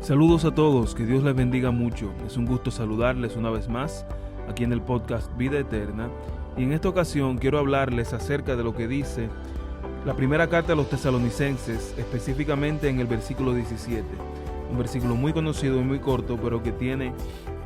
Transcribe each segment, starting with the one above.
Saludos a todos, que Dios les bendiga mucho. Es un gusto saludarles una vez más aquí en el podcast Vida Eterna. Y en esta ocasión quiero hablarles acerca de lo que dice la primera carta a los tesalonicenses, específicamente en el versículo 17. Un versículo muy conocido y muy corto, pero que tiene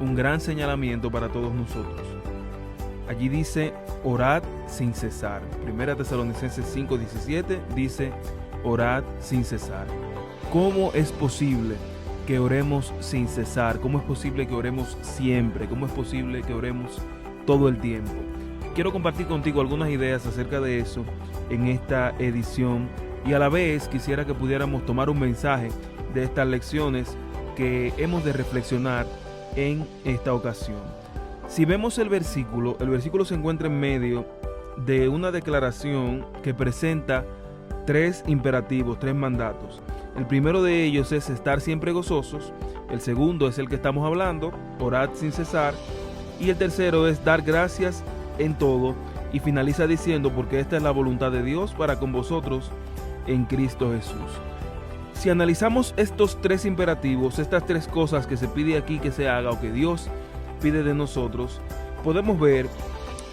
un gran señalamiento para todos nosotros. Allí dice, orad sin cesar. Primera Tesalonicenses 5:17 dice, orad sin cesar. ¿Cómo es posible que oremos sin cesar? ¿Cómo es posible que oremos siempre? ¿Cómo es posible que oremos todo el tiempo? Quiero compartir contigo algunas ideas acerca de eso en esta edición y a la vez quisiera que pudiéramos tomar un mensaje de estas lecciones que hemos de reflexionar en esta ocasión. Si vemos el versículo se encuentra en medio de una declaración que presenta tres imperativos, tres mandatos. El primero de ellos es estar siempre gozosos, el segundo es el que estamos hablando, orad sin cesar, y el tercero es dar gracias en todo, y finaliza diciendo, porque esta es la voluntad de Dios para con vosotros en Cristo Jesús. Si analizamos estos tres imperativos, estas tres cosas que se pide aquí que se haga o que Dios pide de nosotros, podemos ver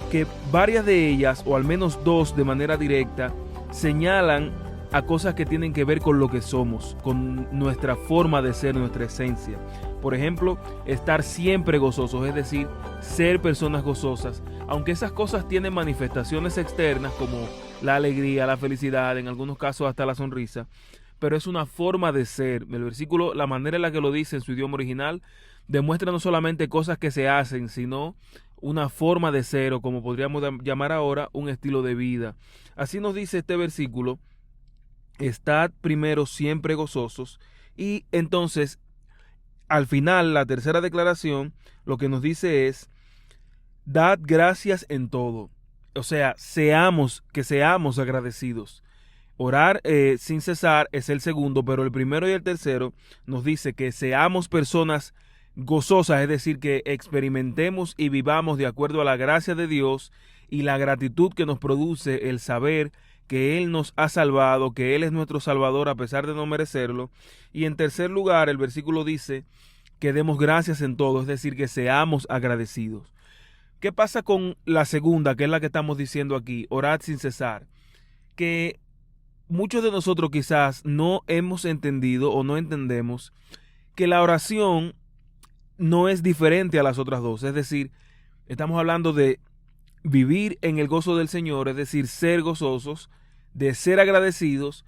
que varias de ellas, o al menos dos de manera directa, señalan a cosas que tienen que ver con lo que somos, con nuestra forma de ser, nuestra esencia. Por ejemplo, estar siempre gozosos, es decir, ser personas gozosas, aunque esas cosas tienen manifestaciones externas como la alegría, la felicidad, en algunos casos hasta la sonrisa, pero es una forma de ser. El versículo, la manera en la que lo dice en su idioma original, demuestra no solamente cosas que se hacen, sino una forma de ser, o como podríamos llamar ahora, un estilo de vida. Así nos dice este versículo, estad primero siempre gozosos, y entonces al final, la tercera declaración, lo que nos dice es, dad gracias en todo. O sea, seamos agradecidos. Orar sin cesar es el segundo, pero el primero y el tercero nos dice que seamos personas gozosas, es decir, que experimentemos y vivamos de acuerdo a la gracia de Dios y la gratitud que nos produce el saber que Él nos ha salvado, que Él es nuestro Salvador a pesar de no merecerlo. Y en tercer lugar, el versículo dice que demos gracias en todo, es decir, que seamos agradecidos. ¿Qué pasa con la segunda, que es la que estamos diciendo aquí, orad sin cesar? Que muchos de nosotros quizás no hemos entendido o no entendemos que la oración no es diferente a las otras dos. Es decir, estamos hablando de vivir en el gozo del Señor, es decir, ser gozosos, de ser agradecidos,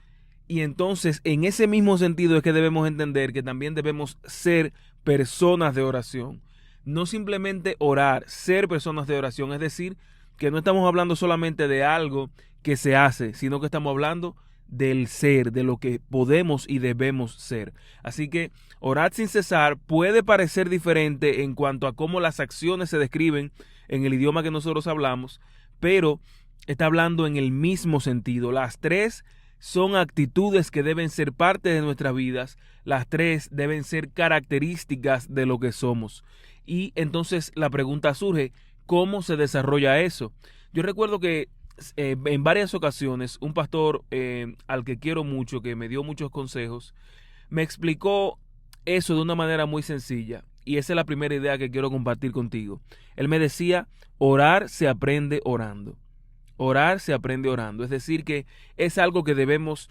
y entonces en ese mismo sentido es que debemos entender que también debemos ser personas de oración. No simplemente orar, ser personas de oración, es decir, que no estamos hablando solamente de algo que se hace, sino que estamos hablando del ser, de lo que podemos y debemos ser. Así que orar sin cesar puede parecer diferente en cuanto a cómo las acciones se describen en el idioma que nosotros hablamos, pero está hablando en el mismo sentido. Las tres son actitudes que deben ser parte de nuestras vidas, las tres deben ser características de lo que somos. Y entonces la pregunta surge, ¿cómo se desarrolla eso? Yo recuerdo que en varias ocasiones un pastor al que quiero mucho, que me dio muchos consejos, me explicó eso de una manera muy sencilla, y esa es la primera idea que quiero compartir contigo. Él me decía, orar se aprende orando. Orar se aprende orando, es decir que es algo que debemos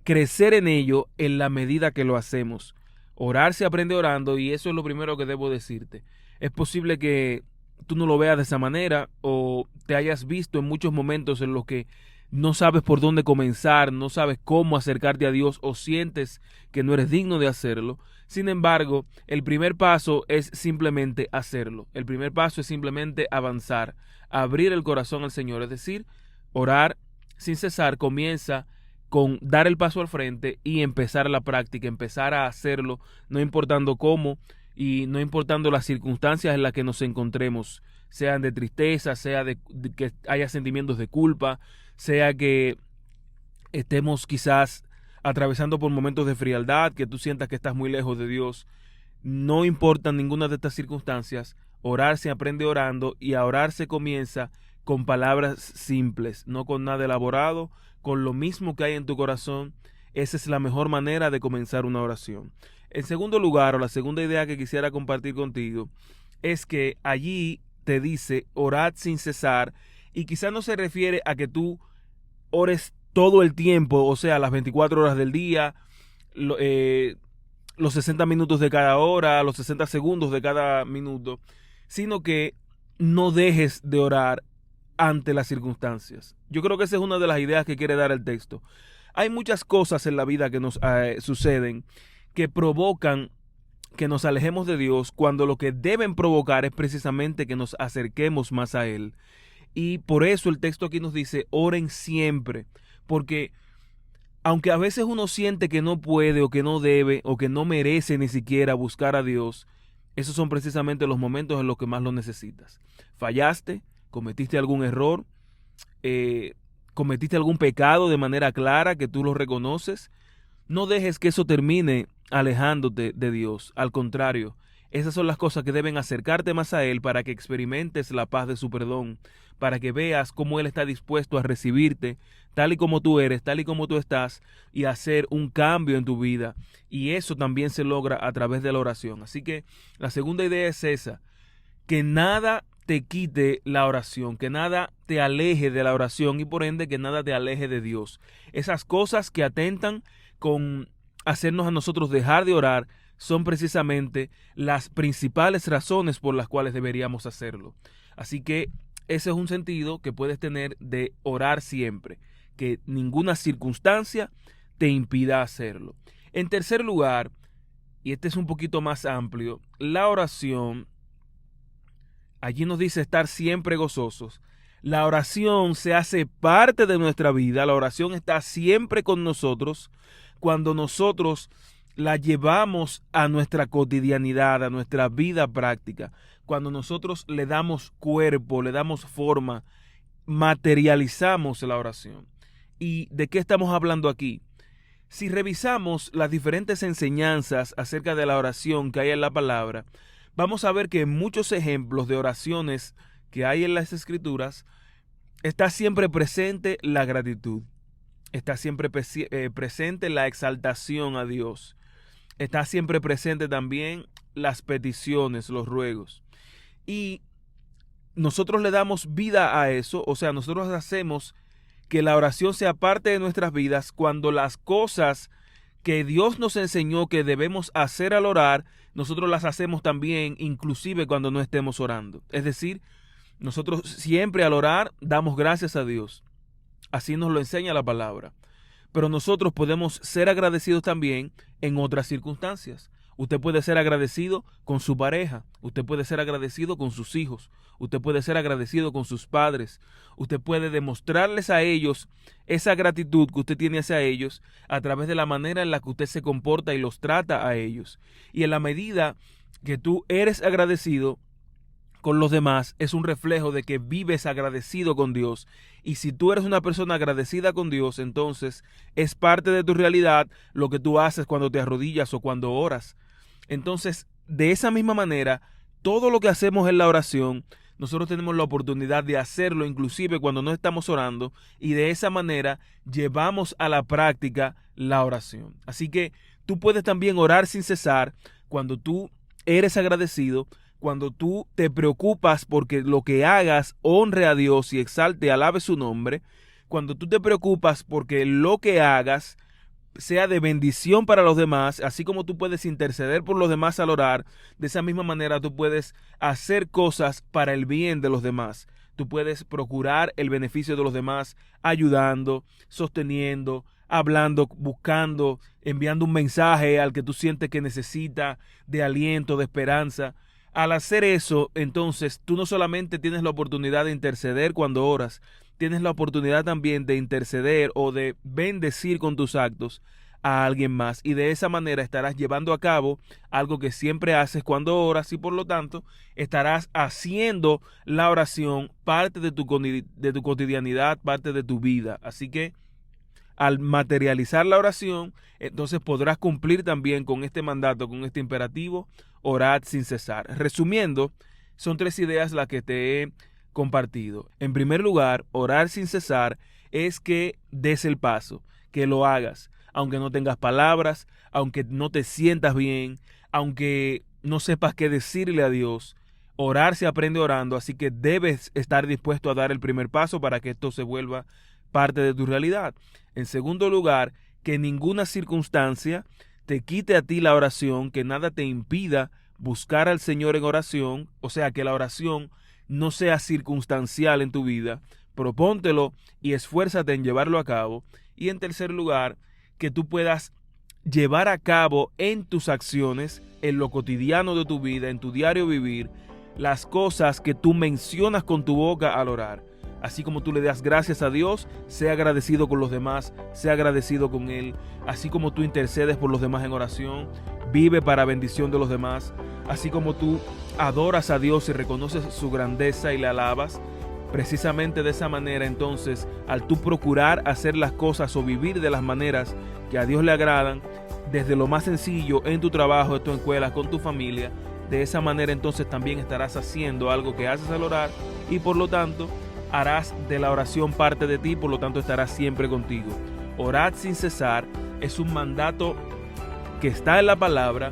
crecer en ello en la medida que lo hacemos. Orar se aprende orando, y eso es lo primero que debo decirte. Es posible que tú no lo veas de esa manera, o te hayas visto en muchos momentos en los que no sabes por dónde comenzar, no sabes cómo acercarte a Dios, o sientes que no eres digno de hacerlo. Sin embargo, el primer paso es simplemente hacerlo. El primer paso es simplemente avanzar, abrir el corazón al Señor. Es decir, orar sin cesar comienza con dar el paso al frente y empezar la práctica, empezar a hacerlo, no importando cómo y no importando las circunstancias en las que nos encontremos, sean de tristeza, sea de que haya sentimientos de culpa, sea que estemos quizás atravesando por momentos de frialdad, que tú sientas que estás muy lejos de Dios. No importa ninguna de estas circunstancias, orar se aprende orando, y a orar se comienza con palabras simples, no con nada elaborado, con lo mismo que hay en tu corazón, esa es la mejor manera de comenzar una oración. En segundo lugar, o la segunda idea que quisiera compartir contigo, es que allí te dice orad sin cesar, y quizás no se refiere a que tú ores todo el tiempo, o sea, las 24 horas del día, los 60 minutos de cada hora, los 60 segundos de cada minuto, sino que no dejes de orar ante las circunstancias. Yo creo que esa es una de las ideas que quiere dar el texto. Hay muchas cosas en la vida que nos suceden que provocan que nos alejemos de Dios, cuando lo que deben provocar es precisamente que nos acerquemos más a Él. Y por eso el texto aquí nos dice, oren siempre, porque aunque a veces uno siente que no puede o que no debe o que no merece ni siquiera buscar a Dios, esos son precisamente los momentos en los que más lo necesitas. Fallaste, cometiste algún error, cometiste algún pecado de manera clara que tú lo reconoces. No dejes que eso termine alejándote de Dios. Al contrario, esas son las cosas que deben acercarte más a Él para que experimentes la paz de su perdón, para que veas cómo Él está dispuesto a recibirte tal y como tú eres, tal y como tú estás, y hacer un cambio en tu vida. Y eso también se logra a través de la oración. Así que la segunda idea es esa, que nada te quite la oración, que nada te aleje de la oración y por ende que nada te aleje de Dios. Esas cosas que atentan con hacernos a nosotros dejar de orar son precisamente las principales razones por las cuales deberíamos hacerlo. Así que ese es un sentido que puedes tener de orar siempre, que ninguna circunstancia te impida hacerlo. En tercer lugar, y este es un poquito más amplio, la oración, allí nos dice estar siempre gozosos. La oración se hace parte de nuestra vida, la oración está siempre con nosotros cuando nosotros la llevamos a nuestra cotidianidad, a nuestra vida práctica, cuando nosotros le damos cuerpo, le damos forma, materializamos la oración. ¿Y de qué estamos hablando aquí? Si revisamos las diferentes enseñanzas acerca de la oración que hay en la palabra, vamos a ver que en muchos ejemplos de oraciones que hay en las Escrituras está siempre presente la gratitud, está siempre presente la exaltación a Dios, está siempre presente también las peticiones, los ruegos. Y nosotros le damos vida a eso, o sea, nosotros hacemos que la oración sea parte de nuestras vidas cuando las cosas que Dios nos enseñó que debemos hacer al orar, nosotros las hacemos también, inclusive cuando no estemos orando. Es decir, nosotros siempre al orar damos gracias a Dios. Así nos lo enseña la palabra. Pero nosotros podemos ser agradecidos también en otras circunstancias. Usted puede ser agradecido con su pareja, usted puede ser agradecido con sus hijos, usted puede ser agradecido con sus padres, usted puede demostrarles a ellos esa gratitud que usted tiene hacia ellos a través de la manera en la que usted se comporta y los trata a ellos. Y en la medida que tú eres agradecido con los demás, es un reflejo de que vives agradecido con Dios. Y si tú eres una persona agradecida con Dios, entonces es parte de tu realidad lo que tú haces cuando te arrodillas o cuando oras. Entonces, de esa misma manera, todo lo que hacemos en la oración, nosotros tenemos la oportunidad de hacerlo inclusive cuando no estamos orando, y de esa manera llevamos a la práctica la oración. Así que tú puedes también orar sin cesar cuando tú eres agradecido, cuando tú te preocupas porque lo que hagas honre a Dios y exalte, alabe su nombre, cuando tú te preocupas porque lo que hagas sea de bendición para los demás, así como tú puedes interceder por los demás al orar, de esa misma manera tú puedes hacer cosas para el bien de los demás. Tú puedes procurar el beneficio de los demás, ayudando, sosteniendo, hablando, buscando, enviando un mensaje al que tú sientes que necesita, de aliento, de esperanza. Al hacer eso, entonces, tú no solamente tienes la oportunidad de interceder cuando oras, tienes la oportunidad también de interceder o de bendecir con tus actos a alguien más. Y de esa manera estarás llevando a cabo algo que siempre haces cuando oras, y por lo tanto estarás haciendo la oración parte de tu cotidianidad, parte de tu vida. Así que al materializar la oración, entonces podrás cumplir también con este mandato, con este imperativo: orad sin cesar. Resumiendo, son 3 ideas las que te he compartido. En primer lugar, orar sin cesar es que des el paso, que lo hagas. aunque no tengas palabras, aunque no te sientas bien, aunque no sepas qué decirle a Dios. Orar se aprende orando, así que debes estar dispuesto a dar el primer paso para que esto se vuelva parte de tu realidad. En segundo lugar, que ninguna circunstancia te quite a ti la oración, que nada te impida buscar al Señor en oración, o sea, que la oración no sea circunstancial en tu vida. Propóntelo y esfuérzate en llevarlo a cabo. Y en tercer lugar, que tú puedas llevar a cabo en tus acciones, en lo cotidiano de tu vida, en tu diario vivir, las cosas que tú mencionas con tu boca al orar. Así como tú le das gracias a Dios, sea agradecido con los demás, sea agradecido con Él. Así como tú intercedes por los demás en oración, vive para bendición de los demás. Así como tú adoras a Dios y reconoces su grandeza y le alabas, precisamente de esa manera, entonces, al tú procurar hacer las cosas o vivir de las maneras que a Dios le agradan, desde lo más sencillo en tu trabajo, en tu escuela, con tu familia, de esa manera entonces también estarás haciendo algo que haces al orar y por lo tanto harás de la oración parte de ti, por lo tanto estarás siempre contigo. Orad sin cesar es un mandato que está en la palabra,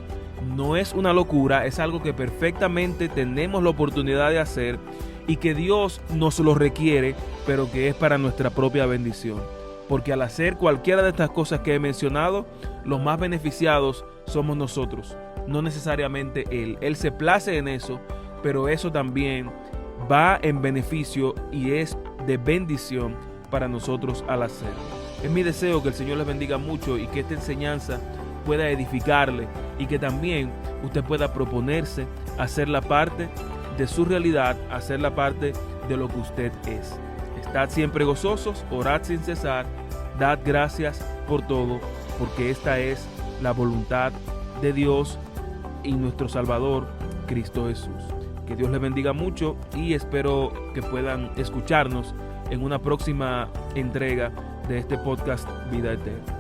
no es una locura, es algo que perfectamente tenemos la oportunidad de hacer y que Dios nos lo requiere, pero que es para nuestra propia bendición. Porque al hacer cualquiera de estas cosas que he mencionado, los más beneficiados somos nosotros, no necesariamente Él. Él se place en eso, pero eso también va en beneficio y es de bendición para nosotros al hacer. Es mi deseo que el Señor les bendiga mucho y que esta enseñanza pueda edificarle y que también usted pueda proponerse hacerla parte de su realidad, hacerla parte de lo que usted es. Estad siempre gozosos, orad sin cesar, dad gracias por todo, porque esta es la voluntad de Dios y nuestro Salvador, Cristo Jesús. Que Dios les bendiga mucho y espero que puedan escucharnos en una próxima entrega de este podcast Vida Eterna.